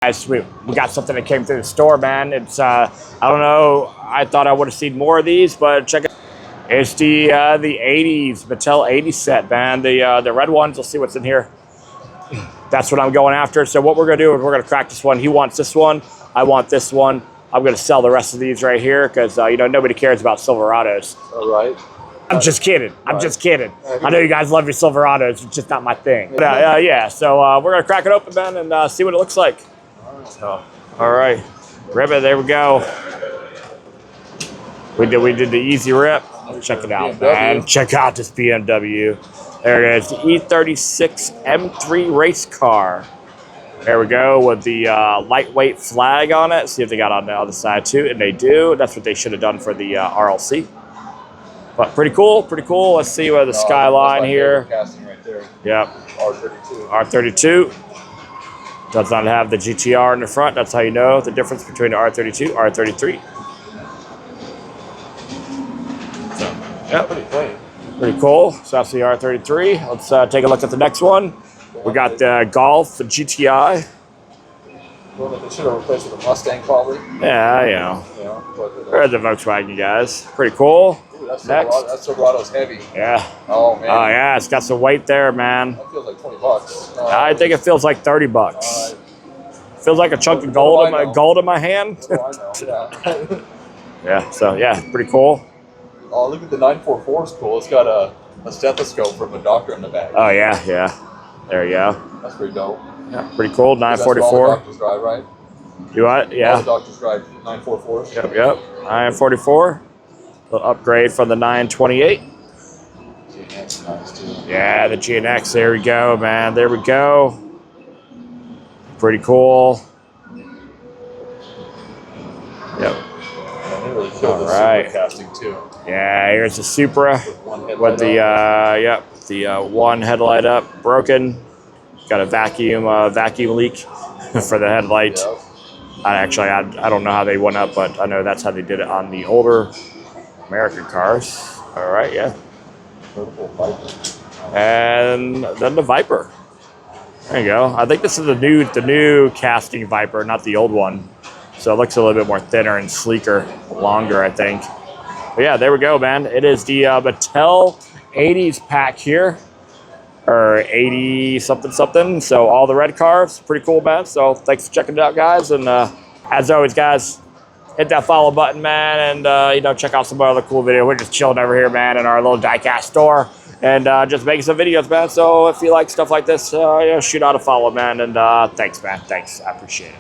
Guys, we got something that came through the store, man. It's I don't know. I thought I would have seen more of these, but check it. It's the 80s Mattel 80 set, man. The red ones. We'll see what's in here. That's what I'm going after. So what we're gonna do is we're gonna crack this one. He wants this one. I want this one. I'm gonna sell the rest of these right here because you know, nobody cares about Silverados. All right. I'm just kidding. I'm just kidding. I know you guys love your Silverados. It's just not my thing. But, yeah. So we're gonna crack it open, man, and see what it looks like. So, all right, rip it. There we go. We did the easy rip. Check it out, man. Check out this BMW. There it is, the E36 M3 race car. There we go with the lightweight flag on it. See if they got on the other side too, and they do. That's what they should have done for the RLC. But pretty cool, pretty cool. Let's see where the skyline here. Right there. Yep. R32. R32. Does not have the GTR in the front. That's how you know the difference between the R32, R33. So, yep. Pretty clean. Pretty cool. So that's the R33. Let's take a look at the next one. We got the Golf, the GTI. Well, they should have replaced with a Mustang, probably. Yeah, you know. There's the Volkswagen guys. Pretty cool. Ooh, that's next. That Silverado's heavy. Yeah. Oh, man. Oh, yeah. It's got some weight there, man. That feels like $20. I think it feels like 30 bucks. Feels like a chunk of gold in my hand. Oh, I know. Yeah. Yeah. So yeah, pretty cool. Oh, look at the 944 is cool. It's got a stethoscope from a doctor in the back. Oh yeah, yeah. There you go. That's pretty dope. Yeah, pretty cool. 944. That's what all the doctors drive, right? You what? Yeah. All the doctors drive 944s. Yep, yep. 944. A little upgrade from the 928. GNX nice too. Yeah, the GNX. There we go, man. There we go. Pretty cool. Yep. Yeah, they really killed this right. casting too. Yeah, here's the Supra with the yep, the one headlight up, broken. Got a vacuum leak for the headlight. Yep. I don't know how they went up, but I know that's how they did it on the older American cars. All right, yeah. And then the Viper. There you go. I think this is the new casting Viper, not the old one. So it looks a little bit more thinner and sleeker, longer, I think. But yeah, there we go, man. It is the Mattel 80s pack here, or 80 something something. So all the red cars, pretty cool, man. So thanks for checking it out, guys. And as always, guys, hit that follow button, man, and you know, check out some other cool videos. We're just chilling over here, man, in our little Diecast store, and just making some videos, man. So if you like stuff like this, you know, shoot out a follow, man. And thanks, man. Thanks, I appreciate it.